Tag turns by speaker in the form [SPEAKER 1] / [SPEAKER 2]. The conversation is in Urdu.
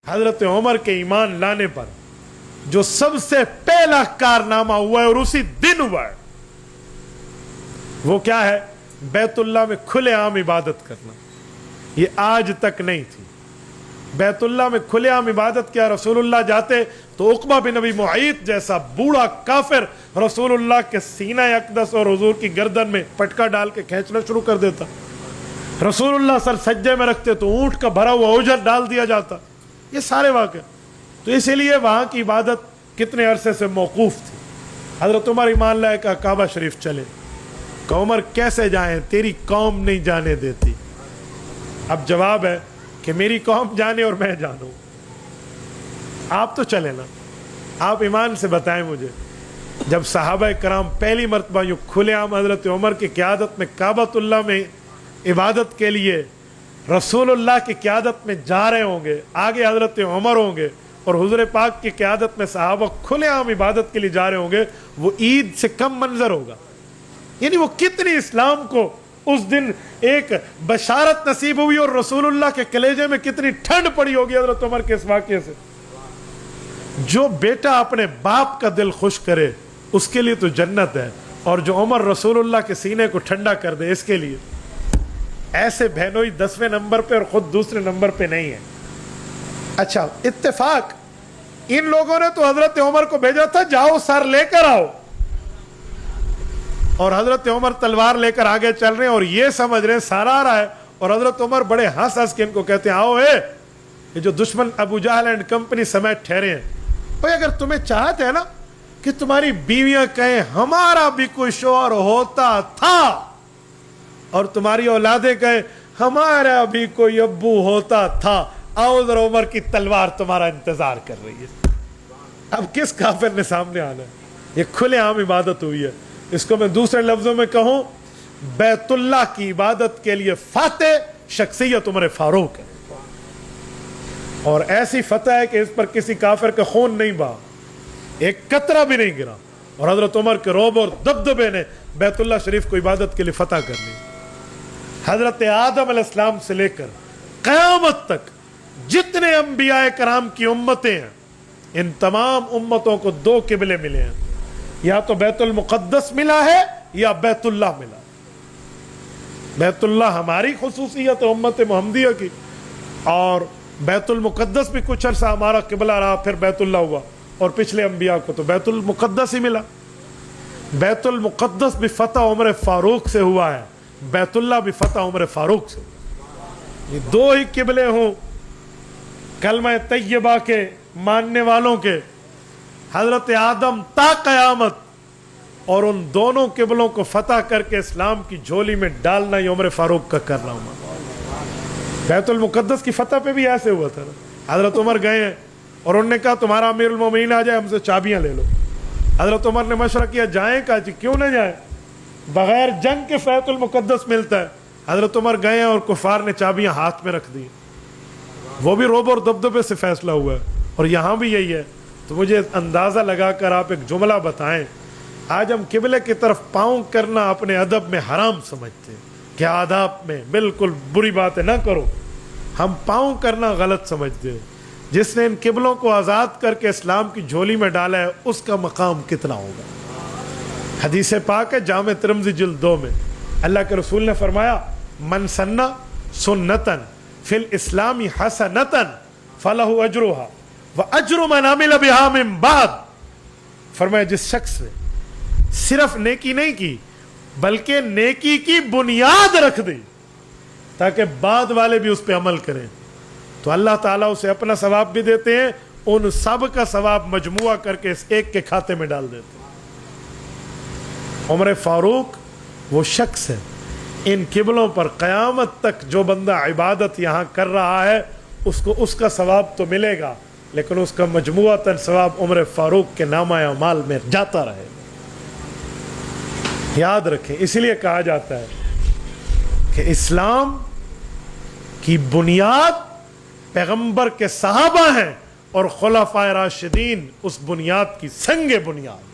[SPEAKER 1] حضرت عمر کے ایمان لانے پر جو سب سے پہلا کارنامہ ہوا ہے اور اسی دن ہوا ہے وہ کیا ہے؟ بیت اللہ میں کھلے عام عبادت کرنا. یہ آج تک نہیں تھی. بیت اللہ میں کھلے عام عبادت کیا رسول اللہ جاتے تو عقبہ بن ابی معیط جیسا بوڑھا کافر رسول اللہ کے سینہ اقدس اور حضور کی گردن میں پٹکا ڈال کے کھینچنا شروع کر دیتا. رسول اللہ سر سجدے میں رکھتے تو اونٹ کا بھرا ہوا اوجر ڈال دیا جاتا. یہ سارے واقع. تو اسی لیے وہاں کی عبادت کتنے عرصے سے موقوف تھی. حضرت عمر ایمان لائے کہ کعبہ شریف چلے. کہ عمر کیسے جائیں؟ تیری قوم نہیں جانے دیتی. اب جواب ہے کہ میری قوم جانے اور میں جانوں. آپ تو چلے نا. آپ ایمان سے بتائیں مجھے جب صحابہ کرام پہلی مرتبہ یوں کھلے عام حضرت عمر کی قیادت میں کعبۃ اللہ میں عبادت کے لیے رسول اللہ کی قیادت میں جا رہے ہوں گے, آگے حضرت عمر ہوں گے اور حضور پاک کی قیادت میں صحابہ کھلے عام عبادت کے لیے جا رہے ہوں گے, وہ عید سے کم منظر ہوگا. یعنی وہ کتنی اسلام کو اس دن ایک بشارت نصیب ہوئی اور رسول اللہ کے کلیجے میں کتنی ٹھنڈ پڑی ہوگی حضرت عمر کے اس واقعے سے. جو بیٹا اپنے باپ کا دل خوش کرے اس کے لیے تو جنت ہے, اور جو عمر رسول اللہ کے سینے کو ٹھنڈا کر دے اس کے لیے. ایسے بہنوئی 10ویں نمبر پہ اور خود دوسرے نمبر پہ نہیں ہے. اچھا اتفاق ان لوگوں نے تو حضرت عمر کو بھیجا تھا جاؤ سر لے کر آؤ, اور حضرت عمر تلوار لے کر آگے چل رہے ہیں اور یہ سمجھ رہے ہیں سارا آ رہا ہے, اور حضرت عمر بڑے ہنس ہنس کے ان کو کہتے ہیں آؤ یہ جو دشمن ابو جہل اینڈ کمپنی سمیت ٹھہرے ہیں, بھائی اگر تمہیں چاہتے ہیں نا کہ تمہاری بیویاں کہیں ہمارا بھی کوئی شوہر ہوتا تھا اور تمہاری اولادیں کہیں ہمارا بھی کوئی ابو ہوتا تھا, آؤ ذرا عمر کی تلوار تمہارا انتظار کر رہی ہے. اب کس کافر نے سامنے آنا ہے؟ یہ کھلے عام عبادت ہوئی ہے. اس کو میں دوسرے لفظوں میں کہوں, بیت اللہ کی عبادت کے لیے فاتح شخصیت عمر فاروق ہے, اور ایسی فتح ہے کہ اس پر کسی کافر کا خون نہیں بہا, ایک قطرہ بھی نہیں گرا, اور حضرت عمر کے رعب اور دبدبے نے بیت اللہ شریف کو عبادت کے لیے فتح کر لی. حضرت آدم علیہ السلام سے لے کر قیامت تک جتنے انبیاء کرام کی امتیں ہیں, ان تمام امتوں کو 2 قبلے ملے ہیں, یا تو بیت المقدس ملا ہے یا بیت اللہ ملا. بیت اللہ ہماری خصوصیت ہے امت محمدیہ کی, اور بیت المقدس بھی کچھ عرصہ ہمارا قبلہ رہا, پھر بیت اللہ ہوا, اور پچھلے انبیاء کو تو بیت المقدس ہی ملا. بیت المقدس بھی فتح عمر فاروق سے ہوا ہے, بیت اللہ بھی فتح عمر فاروق سے. یہ 2 ہی قبلے ہوں کلمہ طیبہ کے ماننے والوں کے, حضرت آدم تا قیامت, اور ان دونوں قبلوں کو فتح کر کے اسلام کی جھولی میں ڈالنا یہ عمر فاروق کا کرنا ہوا. بیت المقدس کی فتح پہ بھی ایسے ہوا تھا نا. حضرت عمر گئے ہیں اور انہوں نے کہا تمہارا امیر المومنین آ جائے, ہم سے چابیاں لے لو. حضرت عمر نے مشورہ کیا جائیں, کہا جی کیوں نہ جائیں, بغیر جنگ کے بیت المقدس ملتا ہے. حضرت عمر گئے اور کفار نے چابیاں ہاتھ میں رکھ دی, وہ بھی روب اور دبدبے سے فیصلہ ہوا ہے, اور یہاں بھی یہی ہے. تو مجھے اندازہ لگا کر آپ ایک جملہ بتائیں, آج ہم قبلے کی طرف پاؤں کرنا اپنے ادب میں حرام سمجھتے ہیں کہ آداب میں بالکل بری بات ہے, نہ کرو. ہم پاؤں کرنا غلط سمجھتے ہیں. جس نے ان قبلوں کو آزاد کر کے اسلام کی جھولی میں ڈالا ہے اس کا مقام کتنا ہوگا. حدیث پاک ہے جامع ترمذی جلد 2 میں, اللہ کے رسول نے فرمایا من سنہ سنتن فی الاسلام حسنتن فلہ اجرہا واجر من عمل بہا من بعد. فرمایا جس شخص نے صرف نیکی نہیں کی بلکہ نیکی کی بنیاد رکھ دی تاکہ بعد والے بھی اس پہ عمل کریں, تو اللہ تعالیٰ اسے اپنا ثواب بھی دیتے ہیں, ان سب کا ثواب مجموعہ کر کے اس ایک کے کھاتے میں ڈال دیتے ہیں. عمر فاروق وہ شخص ہے, ان قبلوں پر قیامت تک جو بندہ عبادت یہاں کر رہا ہے اس کو اس کا ثواب تو ملے گا, لیکن اس کا مجموعتاً ثواب عمر فاروق کے نامہ اعمال میں جاتا رہے گا. یاد رکھیں, اسی لیے کہا جاتا ہے کہ اسلام کی بنیاد پیغمبر کے صحابہ ہیں اور خلفائے راشدین اس بنیاد کی سنگ بنیاد.